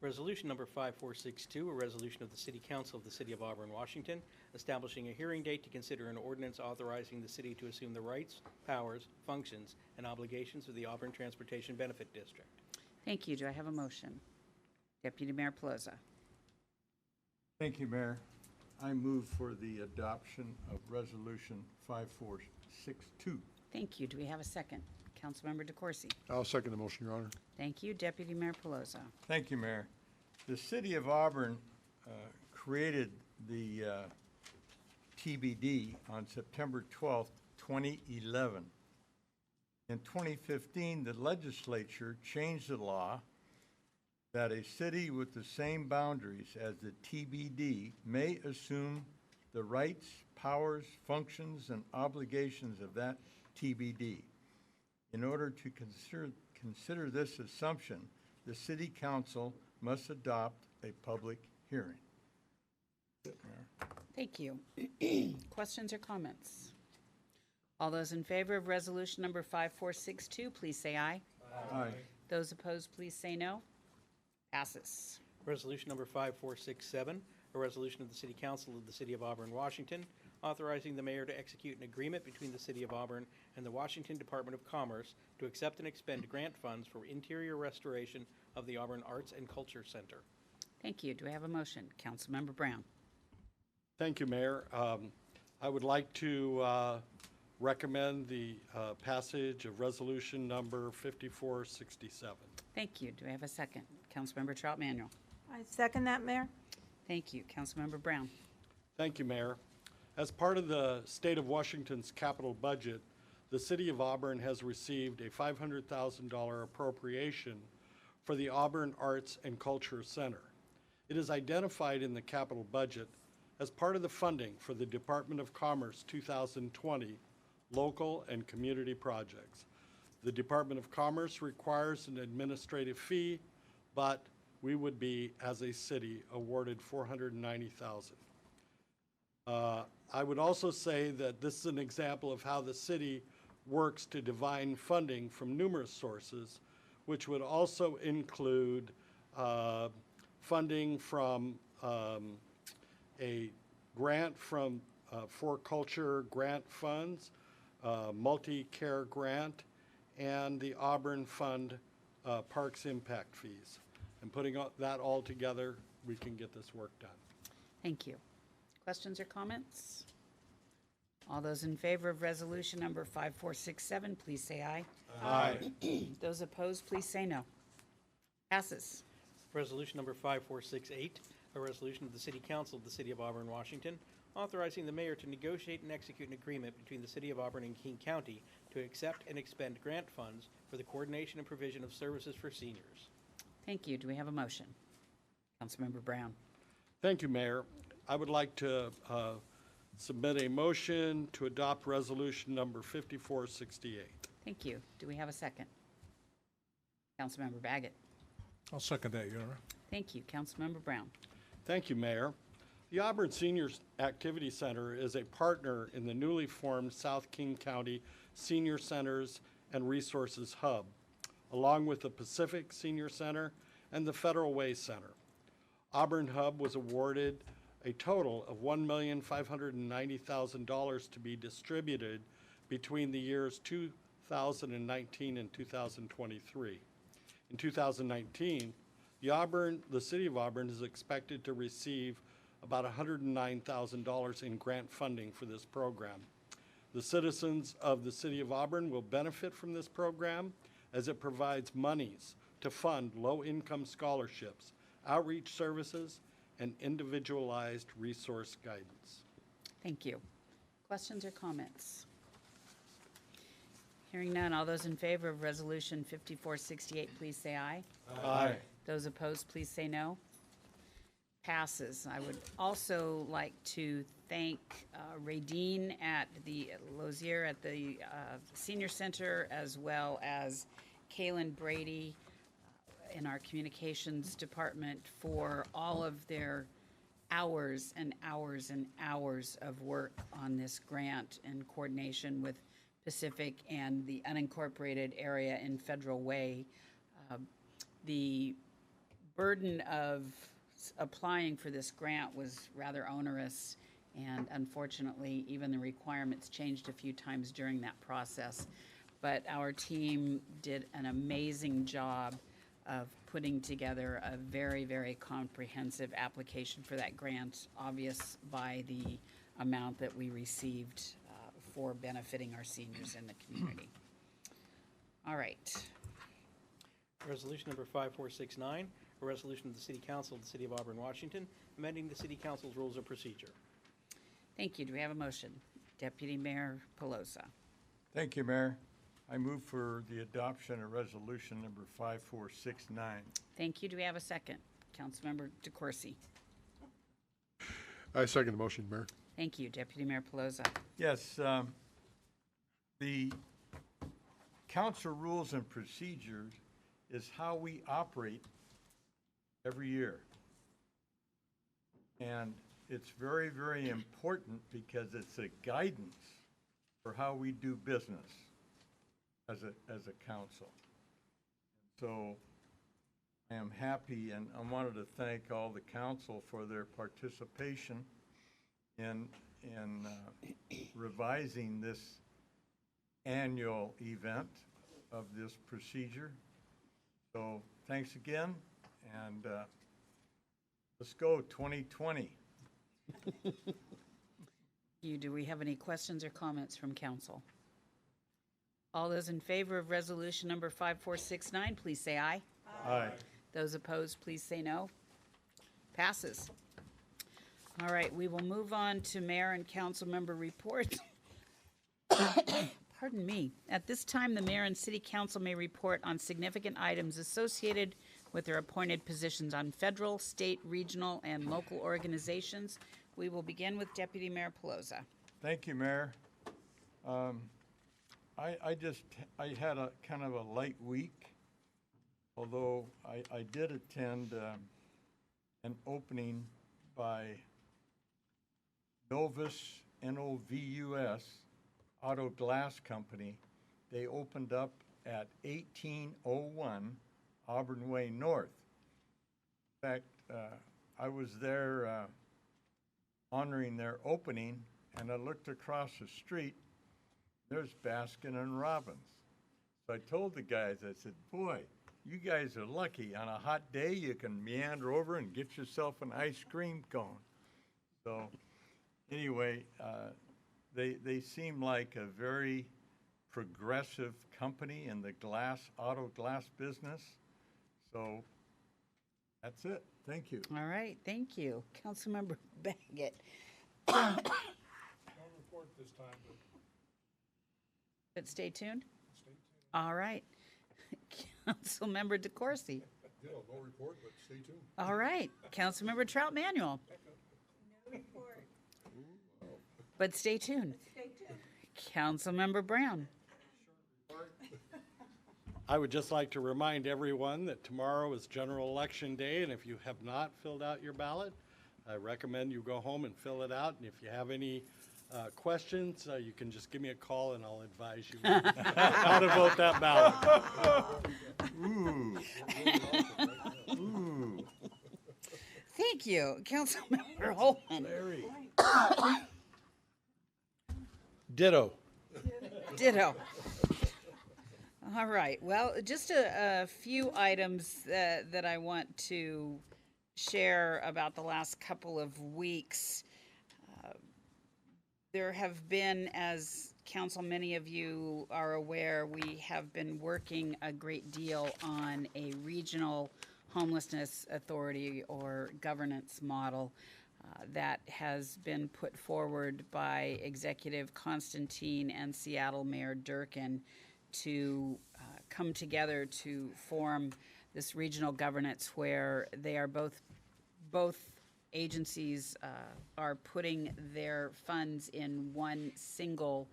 Resolution number 5462, a resolution of the City Council of the City of Auburn, Washington, establishing a hearing date to consider an ordinance authorizing the city to assume the rights, powers, functions, and obligations of the Auburn Transportation Benefit District. Thank you. Do I have a motion? Deputy Mayor Plaza. Thank you, Mayor. I move for the adoption of Resolution 5462. Thank you. Do we have a second? Councilmember DeCoursey. I'll second the motion, Your Honor. Thank you. Deputy Mayor Pelosi. Thank you, Mayor. The City of Auburn created the TBD on September 12th, 2011. In 2015, the legislature changed the law that a city with the same boundaries as the TBD may assume the rights, powers, functions, and obligations of that TBD. In order to consider this assumption, the City Council must adopt a public hearing. Thank you. Questions or comments? All those in favor of resolution number 5462, please say aye. Aye. Those opposed, please say no. Passes. Resolution number 5467, a resolution of the City Council of the City of Auburn, Washington, authorizing the mayor to execute an agreement between the City of Auburn and the Washington Department of Commerce to accept and expend grant funds for interior restoration of the Auburn Arts and Culture Center. Thank you. Do I have a motion? Councilmember Brown. Thank you, Mayor. I would like to recommend the passage of resolution number 5467. Thank you. Do I have a second? Councilmember Trout Manuel. I second that, Mayor. Thank you. Councilmember Brown. Thank you, Mayor. As part of the state of Washington's capital budget, the City of Auburn has received a $500,000 appropriation for the Auburn Arts and Culture Center. It is identified in the capital budget as part of the funding for the Department of Commerce 2020 local and community projects. The Department of Commerce requires an administrative fee, but we would be, as a city, awarded $490,000. I would also say that this is an example of how the city works to divine funding from numerous sources, which would also include funding from a grant from For Culture grant funds, multi-care grant, and the Auburn Fund Parks Impact fees. And putting that all together, we can get this work done. Thank you. Questions or comments? All those in favor of resolution number 5467, please say aye. Aye. Those opposed, please say no. Passes. Resolution number 5468, a resolution of the City Council of the City of Auburn, Washington, authorizing the mayor to negotiate and execute an agreement between the City of Auburn and King County to accept and expend grant funds for the coordination and provision of services for seniors. Thank you. Do we have a motion? Councilmember Brown. Thank you, Mayor. I would like to submit a motion to adopt resolution number 5468. Thank you. Do we have a second? Councilmember Baggett. I'll second that, Your Honor. Thank you. Councilmember Brown. Thank you, Mayor. The Auburn Seniors Activity Center is a partner in the newly formed South King County Senior Centers and Resources Hub, along with the Pacific Senior Center and the Federal Way Center. Auburn Hub was awarded a total of $1,590,000 to be distributed between the years 2019 and 2023. In 2019, the City of Auburn is expected to receive about $109,000 in grant funding for this program. The citizens of the City of Auburn will benefit from this program as it provides monies to fund low-income scholarships, outreach services, and individualized resource guidance. Thank you. Questions or comments? Hearing none, all those in favor of resolution 5468, please say aye. Aye. Those opposed, please say no. Passes. I would also like to thank Radine at the Lozier at the Senior Center, as well as Kaylin Brady in our communications department for all of their hours and hours and hours of work on this grant in coordination with Pacific and the unincorporated area in Federal Way. The burden of applying for this grant was rather onerous, and unfortunately, even the requirements changed a few times during that process. But our team did an amazing job of putting together a very, very comprehensive application for that grant, obvious by the amount that we received for benefiting our seniors in the community. All right. Resolution number 5469, a resolution of the City Council of the City of Auburn, Washington, amending the City Council's rules of procedure. Thank you. Do we have a motion? Deputy Mayor Pelosa. Thank you, Mayor. I move for the adoption of resolution number 5469. Thank you. Do we have a second? Councilmember DeCoursey. I second the motion, Mayor. Thank you. Deputy Mayor Pelosa. Yes, the council rules and procedures is how we operate every year. And it's very, very important because it's a guidance for how we do business as a council. So I am happy, and I wanted to thank all the council for their participation in revising this annual event of this procedure. So thanks again, and let's go 2020. Do we have any questions or comments from council? All those in favor of resolution number 5469, please say aye. Aye. Those opposed, please say no. Passes. All right, we will move on to mayor and council member reports. Pardon me. At this time, the mayor and city council may report on significant items associated with their appointed positions on federal, state, regional, and local organizations. We will begin with Deputy Mayor Pelosa. Thank you, Mayor. I had a kind of a light week, although I did attend an opening by Novus, N-O-V-U-S, Auto Glass Company. They opened up at 1801 Auburn Way North. In fact, I was there honoring their opening, and I looked across the street. There's Baskin and Robbins. So I told the guys, I said, boy, you guys are lucky. On a hot day, you can meander over and get yourself an ice cream cone. So anyway, they seem like a very progressive company in the auto glass business. So that's it. Thank you. All right, thank you. Councilmember Baggett. No report this time, But stay tuned. All right. Councilmember DeCoursey. no report, but stay tuned. All right. Councilmember Trout Manuel. No report. But stay tuned. Stay tuned. Councilmember Brown. I would just like to remind everyone that tomorrow is general election day, and if you have not filled out your ballot, I recommend you go home and fill it out. And if you have any questions, you can just give me a call and I'll advise you how to vote that ballot. Ooh. Ooh. Thank you, Councilmember Holman. Larry. Ditto. Ditto. All right. Well, just a few items that I want to share about the last couple of weeks. There have been, as council, many of you are aware, we have been working a great deal on a regional homelessness authority or governance model that has been put forward by Executive Constantine and Seattle Mayor Durkin to come together to form this regional governance where they are both agencies are putting their funds in one single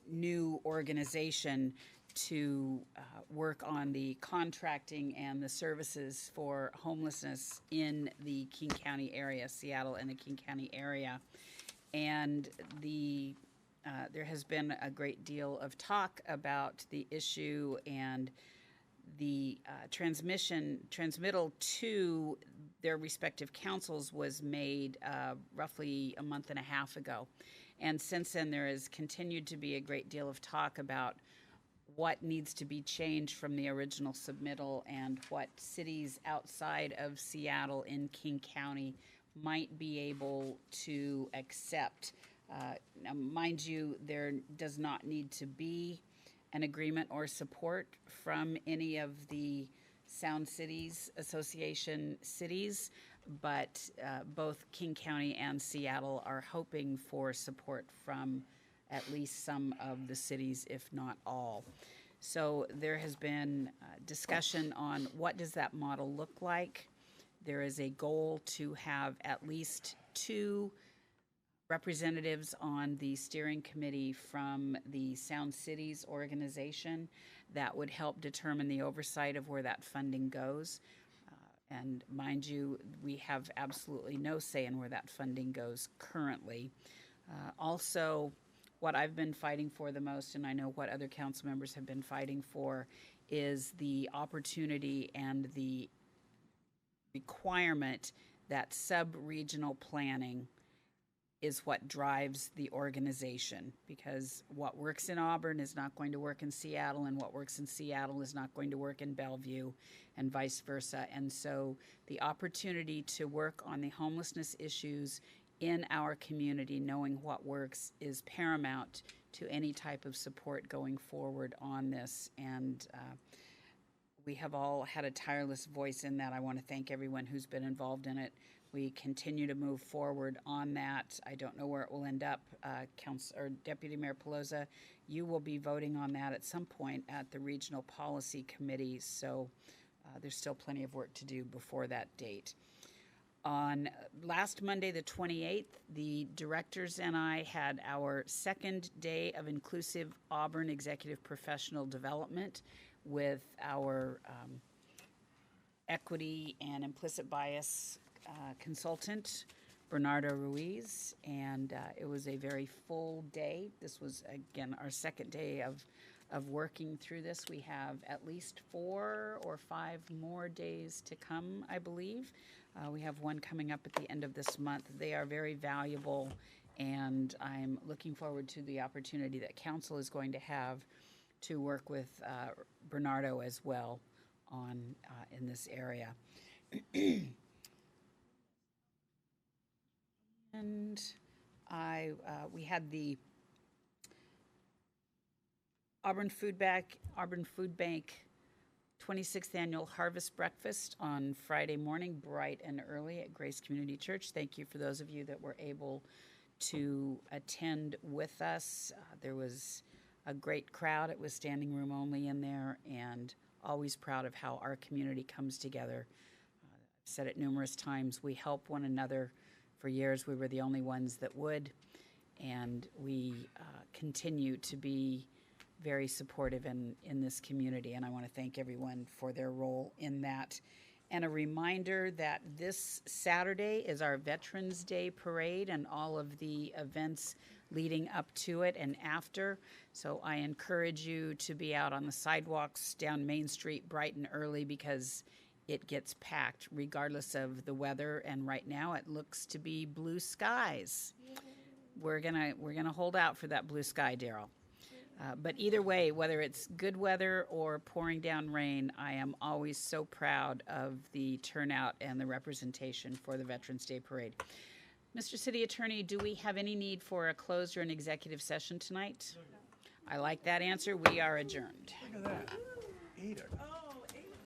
new organization to work on the contracting and the services for homelessness in the King County area, Seattle and the King County area. And there has been a great deal of talk about the issue, and the transmittal to their respective councils was made roughly a month and a half ago. And since then, there has continued to be a great deal of talk about what needs to be changed from the original submittal and what cities outside of Seattle in King County might be able to accept. Now, mind you, there does not need to be an agreement or support from any of the Sound Cities Association cities, but both King County and Seattle are hoping for support from at least some of the cities, if not all. So there has been discussion on what does that model look like. There is a goal to have at least 2 representatives on the steering committee from the Sound Cities organization that would help determine the oversight of where that funding goes. And mind you, we have absolutely no say in where that funding goes currently. Also, what I've been fighting for the most, and I know what other council members have been fighting for, is the opportunity and the requirement that sub-regional planning is what drives the organization, because what works in Auburn is not going to work in Seattle, and what works in Seattle is not going to work in Bellevue, and vice versa. And so the opportunity to work on the homelessness issues in our community, knowing what works, is paramount to any type of support going forward on this. And we have all had a tireless voice in that. I want to thank everyone who's been involved in it. We continue to move forward on that. I don't know where it will end up. Deputy Mayor Pelosa, you will be voting on that at some point at the Regional Policy Committee, so there's still plenty of work to do before that date. On last Monday, the 28th, the directors and I had our second day of Inclusive Auburn Executive Professional Development with our equity and implicit bias consultant, Bernardo Ruiz, and it was a very full day. This was, again, our second day of working through this. We have at least 4 or 5 more days to come, I believe. We have one coming up at the end of this month. They are very valuable, and I'm looking forward to the opportunity that council is going to have to work with Bernardo as well on in this area. And we had the Auburn Food Bank 26th Annual Harvest Breakfast on Friday morning, bright and early at Grace Community Church. Thank you for those of you that were able to attend with us. There was a great crowd. It was standing room only in there, and always proud of how our community comes together. I've said it numerous times. We help one another. For years, we were the only ones that would, and we continue to be very supportive in this community, and I want to thank everyone for their role in that. And a reminder that this Saturday is our Veterans Day Parade and all of the events leading up to it and after. So I encourage you to be out on the sidewalks down Main Street bright and early, because it gets packed regardless of the weather, and right now it looks to be blue skies. We're gonna hold out for that blue sky, Daryl. But either way, whether it's good weather or pouring down rain, I am always so proud of the turnout and the representation for the Veterans Day Parade. Mr. City Attorney, do we have any need for a closed or an executive session tonight? I like that answer. We are adjourned. Look at that. 8 o'clock.